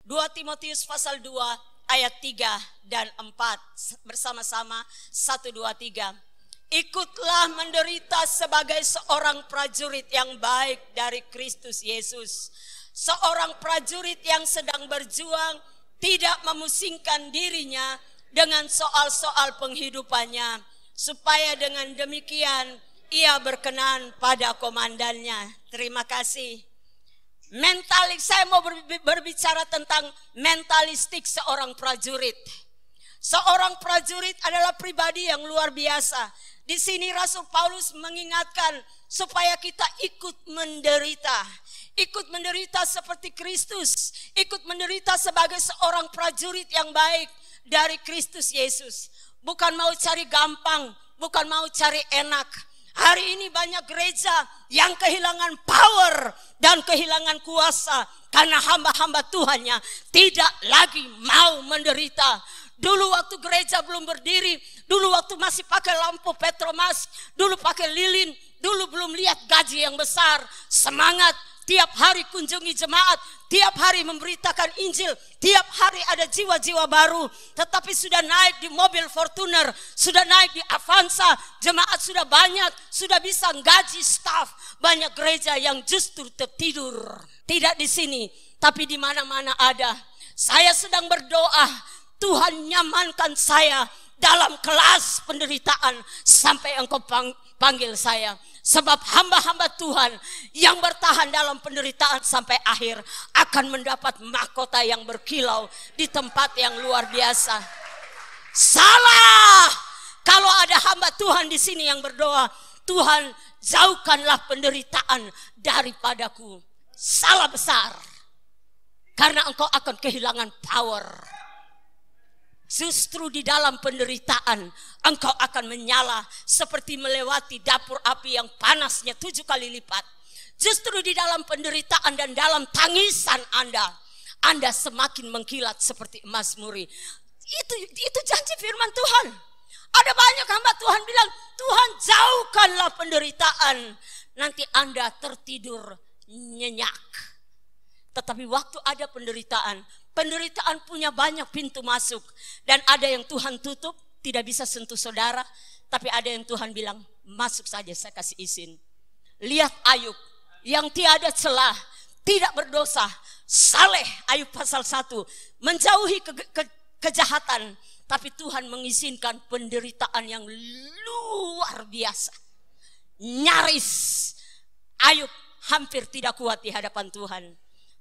2 Timotius pasal 2 ayat 3 dan 4 bersama-sama. 1, 2, 3. Ikutlah menderita sebagai seorang prajurit yang baik dari Kristus Yesus. Seorang prajurit yang sedang berjuang, tidak memusingkan dirinya dengan soal-soal penghidupannya, supaya dengan demikian ia berkenan pada komandannya. Terima kasih. Saya mau berbicara tentang mentalistik seorang prajurit. Seorang prajurit adalah pribadi yang luar biasa. Di sini Rasul Paulus mengingatkan supaya kita ikut menderita. Ikut menderita seperti Kristus. Ikut menderita sebagai seorang prajurit yang baik dari Kristus Yesus. Bukan mau cari gampang, bukan mau cari enak. Hari ini banyak gereja yang kehilangan power dan kehilangan kuasa karena hamba-hamba Tuhannya tidak lagi mau menderita. Dulu waktu gereja belum berdiri, dulu waktu masih pakai lampu Petromas, dulu pakai lilin, dulu belum lihat gaji yang besar, semangat, tiap hari kunjungi jemaat, tiap hari memberitakan Injil, tiap hari ada jiwa-jiwa baru. Tetapi sudah naik di mobil Fortuner, sudah naik di Avanza, jemaat sudah banyak, sudah bisa gaji staf. Banyak gereja yang justru tertidur. Tidak di sini, tapi di mana-mana ada. Saya sedang berdoa, Tuhan nyamankan saya dalam kelas penderitaan sampai Engkau panggil saya. Sebab hamba-hamba Tuhan yang bertahan dalam penderitaan sampai akhir akan mendapat mahkota yang berkilau di tempat yang luar biasa. Salah kalau ada hamba Tuhan di sini yang berdoa, Tuhan jauhkanlah penderitaan daripadaku. Salah besar. Karena engkau akan kehilangan power. Justru di dalam penderitaan engkau akan menyala seperti melewati dapur api yang panasnya 7 kali lipat. Justru di dalam penderitaan dan dalam tangisan Anda semakin mengkilat seperti emas muri. Itu janji firman Tuhan. Ada banyak hamba Tuhan bilang, Tuhan jauhkanlah penderitaan. Nanti Anda tertidur nyenyak. Tetapi waktu ada penderitaan punya banyak pintu masuk. Dan ada yang Tuhan tutup, tidak bisa sentuh saudara. Tapi ada yang Tuhan bilang, masuk saja, saya kasih izin. Lihat Ayub, yang tiada celah, tidak berdosa, saleh. Ayub pasal 1, menjauhi kejahatan. Tapi Tuhan mengizinkan penderitaan yang luar biasa. Nyaris Ayub hampir tidak kuat di hadapan Tuhan.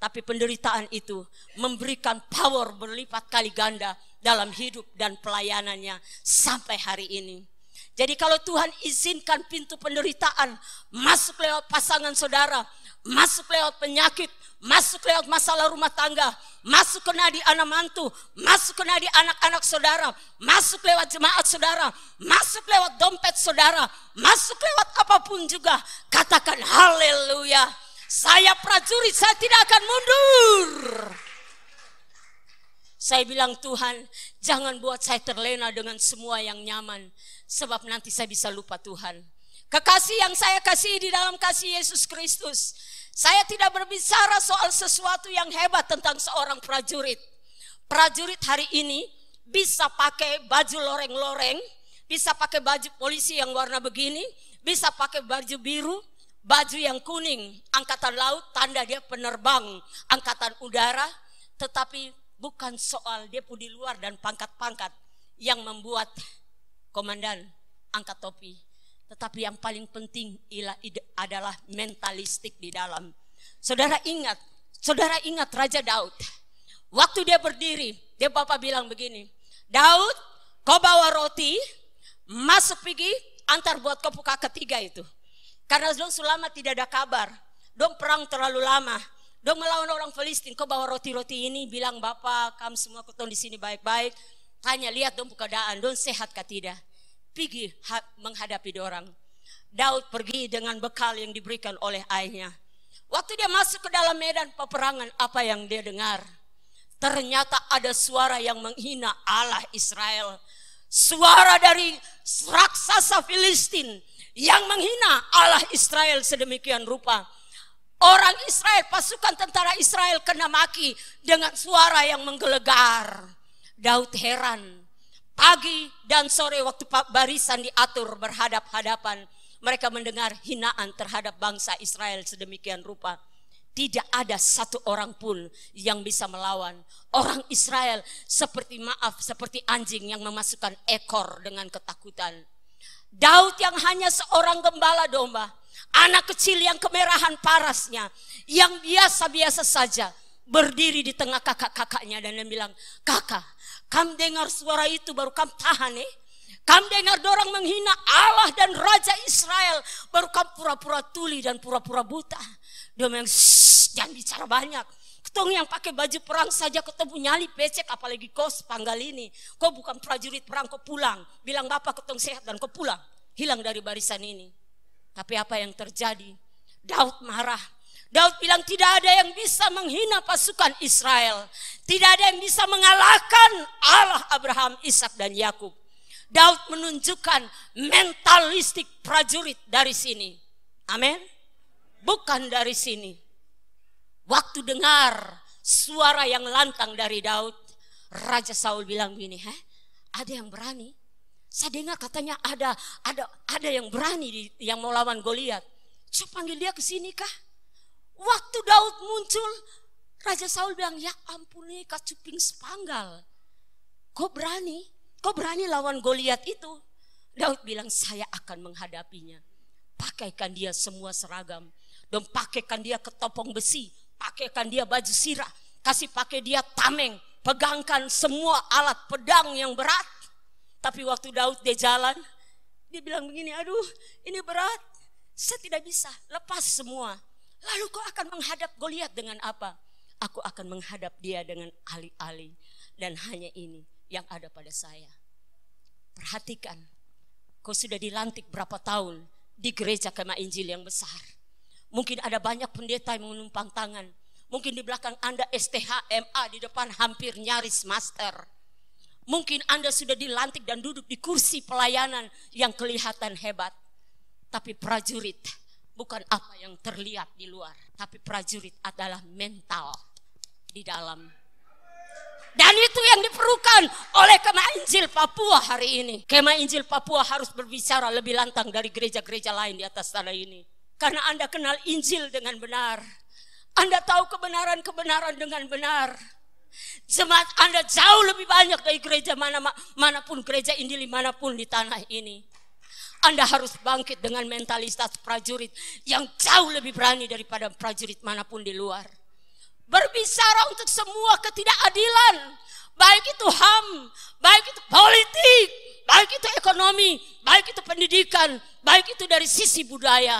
Tapi penderitaan itu memberikan power berlipat kali ganda dalam hidup dan pelayanannya sampai hari ini. Jadi kalau Tuhan izinkan pintu penderitaan masuk lewat pasangan saudara, masuk lewat penyakit, masuk lewat masalah rumah tangga, masuk kena di anak mantu, masuk kena di anak-anak saudara, masuk lewat jemaat saudara, masuk lewat dompet saudara, masuk lewat apapun juga, katakan haleluya. Saya prajurit, saya tidak akan mundur. Saya bilang, Tuhan, jangan buat saya terlena dengan semua yang nyaman. Sebab nanti saya bisa lupa Tuhan. Kekasih yang saya kasih di dalam kasih Yesus Kristus. Saya tidak berbicara soal sesuatu yang hebat tentang seorang prajurit. Prajurit hari ini bisa pakai baju loreng-loreng, bisa pakai baju polisi yang warna begini, bisa pakai baju biru, baju yang kuning, angkatan laut, tanda dia penerbang, angkatan udara. Tetapi bukan soal dia di luar dan pangkat-pangkat yang membuat komandan angkat topi. Tetapi yang paling penting adalah mentalistik di dalam. Saudara ingat Raja Daud. Waktu dia berdiri, dia Bapak bilang begini, Daud, kau bawa roti, masuk pergi, antar buat kau buka ketiga itu. Karena dong selama tidak ada kabar, dong perang terlalu lama, dong melawan orang Filistin. Kau bawa roti-roti ini, bilang Bapak, kamu semua ketong di sini baik-baik. Tanya, lihat dong keadaan, dong sehat kah tidak? Pergi menghadapi dorang. Daud pergi dengan bekal yang diberikan oleh ayahnya. Waktu dia masuk ke dalam medan peperangan, apa yang dia dengar? Ternyata ada suara yang menghina Allah Israel. Suara dari raksasa Filistin yang menghina Allah Israel sedemikian rupa. Orang Israel, pasukan tentara Israel kena maki dengan suara yang menggelegar. Daud heran. Pagi dan sore waktu barisan diatur berhadap-hadapan, mereka mendengar hinaan terhadap bangsa Israel sedemikian rupa. Tidak ada satu orang pun yang bisa melawan. Orang Israel seperti anjing yang memasukkan ekor dengan ketakutan. Daud yang hanya seorang gembala domba, anak kecil yang kemerahan parasnya, yang biasa-biasa saja, berdiri di tengah kakak-kakaknya dan dia bilang, "Kakak, kamu dengar suara itu baru kamu tahan Kamu dengar dorang menghina Allah dan Raja Israel, baru kamu pura-pura tuli dan pura-pura buta." Dia bilang, "Jangan bicara banyak. Ketong yang pakai baju perang saja ketemu nyali becek, apalagi kau sepanggal ini. Kau bukan prajurit perang, kau pulang. Bilang bapak ketong sehat dan kau pulang. Hilang dari barisan ini." Tapi apa yang terjadi? Daud marah. Daud bilang tidak ada yang bisa menghina pasukan Israel. Tidak ada yang bisa mengalahkan Allah Abraham, Ishak dan Yakub. Daud menunjukkan mentalistik prajurit dari sini. Amin. Bukan dari sini. Waktu dengar suara yang lantang dari Daud, Raja Saul bilang gini, ada yang berani? Saya dengar katanya ada yang berani yang mau lawan Goliat. Coba panggil dia ke sini kah? Waktu Daud muncul, Raja Saul bilang, "Ya ampun nih kacuping sepanggal. Kau berani lawan Goliat itu?" Daud bilang, "Saya akan menghadapinya. Pakaikan dia semua seragam. Dan pakaikan dia ketopong besi. Pakaikan dia baju sirah. Kasih pakai dia tameng. Pegangkan semua alat pedang yang berat." Tapi waktu Daud dia jalan, dia bilang begini, "Aduh ini berat. Saya tidak bisa, lepas semua. Lalu kau akan menghadap Goliat dengan apa?" "Aku akan menghadap dia dengan alih-alih. Dan hanya ini yang ada pada saya." Perhatikan, kau sudah dilantik berapa tahun di gereja Kemah Injil yang besar. Mungkin ada banyak pendeta yang menumpang tangan. Mungkin di belakang Anda STH, MA, di depan hampir nyaris master. Mungkin Anda sudah dilantik dan duduk di kursi pelayanan yang kelihatan hebat. Tapi prajurit bukan apa yang terlihat di luar. Tapi prajurit adalah mental di dalam. Dan itu yang diperlukan oleh Kemah Injil Papua hari ini. Kemah Injil Papua harus berbicara lebih lantang dari gereja-gereja lain di atas tanah ini. Karena Anda kenal Injil dengan benar. Anda tahu kebenaran-kebenaran dengan benar. Jemaat Anda jauh lebih banyak dari gereja manapun, gereja Injil manapun di tanah ini. Anda harus bangkit dengan mentalitas prajurit yang jauh lebih berani daripada prajurit manapun di luar. Berbicara untuk semua ketidakadilan, baik itu HAM, baik itu politik, baik itu ekonomi, baik itu pendidikan, baik itu dari sisi budaya.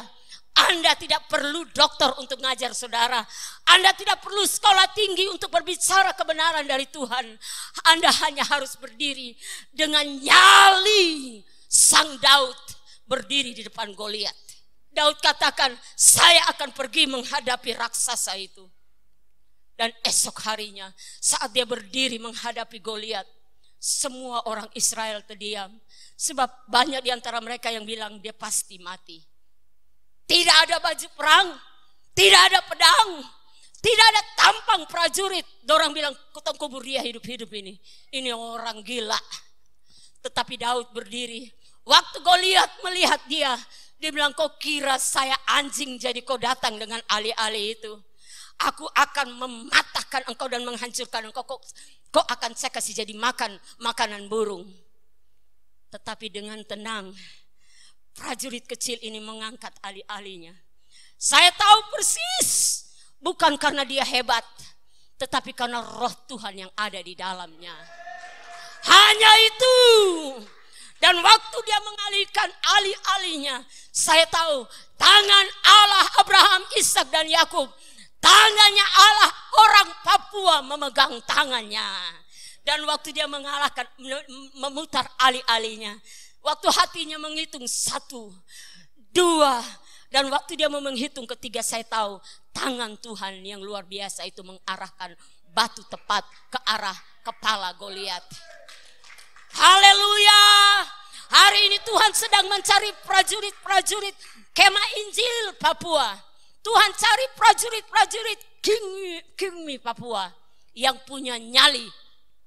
Anda tidak perlu dokter untuk ngajar saudara. Anda tidak perlu sekolah tinggi untuk berbicara kebenaran dari Tuhan. Anda hanya harus berdiri dengan nyali sang Daud berdiri di depan Goliat. Daud katakan, "Saya akan pergi menghadapi raksasa itu." Dan esok harinya saat dia berdiri menghadapi Goliat, semua orang Israel terdiam. Sebab banyak di antara mereka yang bilang dia pasti mati. Tidak ada baju perang, tidak ada pedang, tidak ada tampang prajurit. Dorang bilang, "Kutong kubur dia hidup-hidup ini. Ini orang gila." Tetapi Daud berdiri. Waktu Goliat melihat dia bilang, "Kau kira saya anjing jadi kau datang dengan alih-alih itu? Aku akan mematahkan engkau dan menghancurkan engkau. Kau akan saya kasih jadi makanan burung." Tetapi dengan tenang, prajurit kecil ini mengangkat alih-alihnya. Saya tahu persis, bukan karena dia hebat, tetapi karena roh Tuhan yang ada di dalamnya. Hanya itu. Dan waktu dia mengalihkan alih-alihnya, saya tahu tangan Allah Abraham, Ishak dan Yakub, tangannya Allah orang Papua memegang tangannya. Dan waktu dia mengalahkan, memutar alih-alihnya, waktu hatinya menghitung 1, 2, dan waktu dia mau menghitung ketiga, saya tahu tangan Tuhan yang luar biasa itu mengarahkan batu tepat ke arah kepala Goliat. Haleluya. Hari ini Tuhan sedang mencari prajurit-prajurit Kemah Injil Papua. Tuhan cari prajurit-prajurit Kingmi Papua yang punya nyali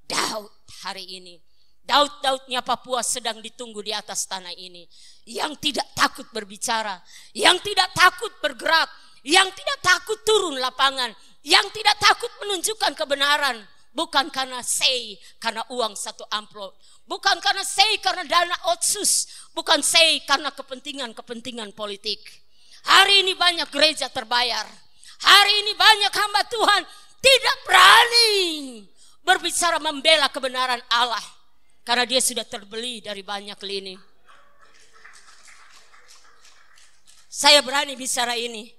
Daud hari ini. Daud-Daudnya Papua sedang ditunggu di atas tanah ini. Yang tidak takut berbicara, yang tidak takut bergerak, yang tidak takut turun lapangan, yang tidak takut menunjukkan kebenaran. Bukan karena karena uang 1 amplop. Bukan karena karena dana otsus. Bukan karena kepentingan politik. Hari ini banyak gereja terbayar. Hari ini banyak hamba Tuhan tidak berani berbicara membela kebenaran Allah. Karena dia sudah terbeli dari banyak lini. Saya berani bicara ini.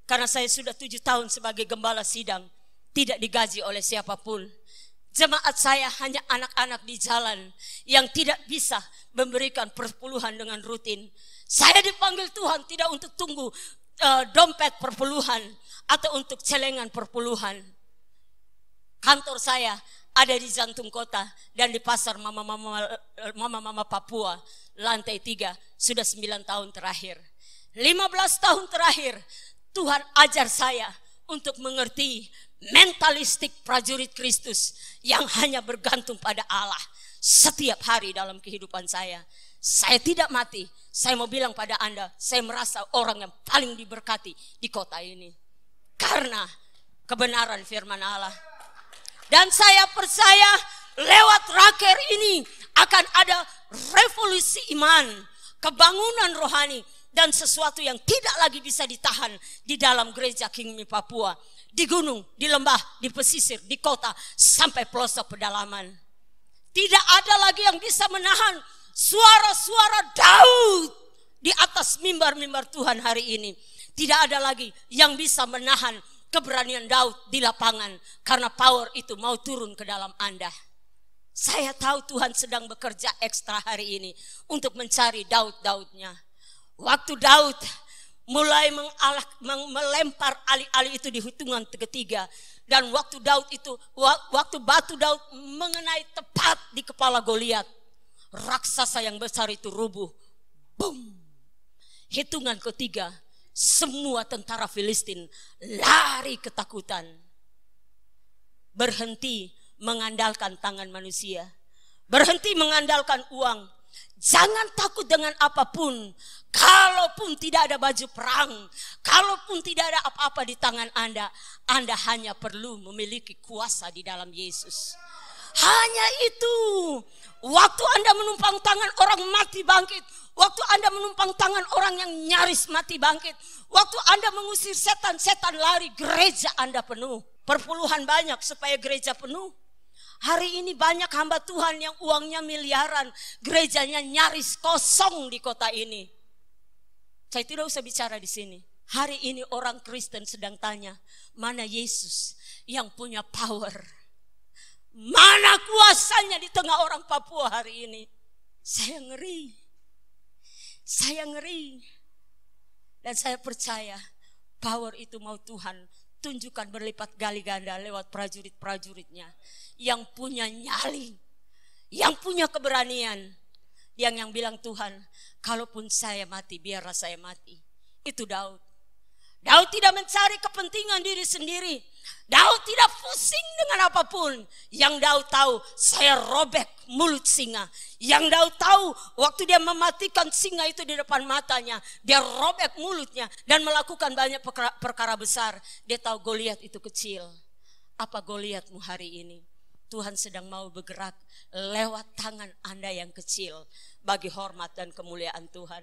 Karena saya sudah 7 tahun sebagai gembala sidang. Tidak digaji oleh siapapun. Jemaat saya hanya anak-anak di jalan yang tidak bisa memberikan perpuluhan dengan rutin. Saya dipanggil Tuhan tidak untuk tunggu dompet perpuluhan atau untuk celengan perpuluhan. Kantor saya ada di jantung kota dan di pasar mama Papua, lantai 3, sudah 9 tahun terakhir. 15 tahun terakhir Tuhan ajar saya untuk mengerti mentalistik prajurit Kristus yang hanya bergantung pada Allah setiap hari dalam kehidupan saya. Saya tidak mati. Saya mau bilang pada Anda, saya merasa orang yang paling diberkati di kota ini karena kebenaran firman Allah. Dan saya percaya lewat raker ini akan ada revolusi iman, kebangunan rohani, dan sesuatu yang tidak lagi bisa ditahan di dalam gereja Kingmi Papua. Di gunung, di lembah, di pesisir, di kota, sampai pelosok pedalaman. Tidak ada lagi yang bisa menahan suara-suara Daud di atas mimbar-mimbar Tuhan hari ini. Tidak ada lagi yang bisa menahan keberanian Daud di lapangan. Karena power itu mau turun ke dalam Anda. Saya tahu Tuhan sedang bekerja ekstra hari ini untuk mencari Daud-Daudnya. Waktu Daud mulai melempar ali-ali itu di hitungan ketiga. Dan waktu batu Daud mengenai tepat di kepala Goliat, raksasa yang besar itu rubuh. Boom. Hitungan ketiga, semua tentara Filistin lari ketakutan. Berhenti mengandalkan tangan manusia. Berhenti mengandalkan uang. Jangan takut dengan apapun. Kalaupun tidak ada baju perang, kalaupun tidak ada apa-apa di tangan Anda, Anda hanya perlu memiliki kuasa di dalam Yesus. Hanya itu. Waktu Anda menumpang tangan orang mati bangkit. Waktu Anda menumpang tangan orang yang nyaris mati bangkit. Waktu Anda mengusir setan-setan lari, gereja Anda penuh. Perpuluhan banyak supaya gereja penuh. Hari ini banyak hamba Tuhan yang uangnya miliaran, gerejanya nyaris kosong di kota ini. Saya tidak usah bicara di sini. Hari ini orang Kristen sedang tanya, mana Yesus yang punya power? Mana kuasanya di tengah orang Papua hari ini? Saya ngeri. Saya ngeri. Dan saya percaya power itu mau Tuhan tunjukkan berlipat gali ganda lewat prajurit-prajuritnya yang punya nyali, yang punya keberanian, yang bilang Tuhan, kalaupun saya mati, biarlah saya mati. Itu Daud. Daud tidak mencari kepentingan diri sendiri. Daud tidak pusing dengan apapun. Yang Daud tahu, saya robek mulut singa. Yang Daud tahu, waktu dia mematikan singa itu di depan matanya, dia robek mulutnya dan melakukan banyak perkara besar. Dia tahu Goliat itu kecil. Apa Goliatmu hari ini? Tuhan sedang mau bergerak lewat tangan Anda yang kecil bagi hormat dan kemuliaan Tuhan.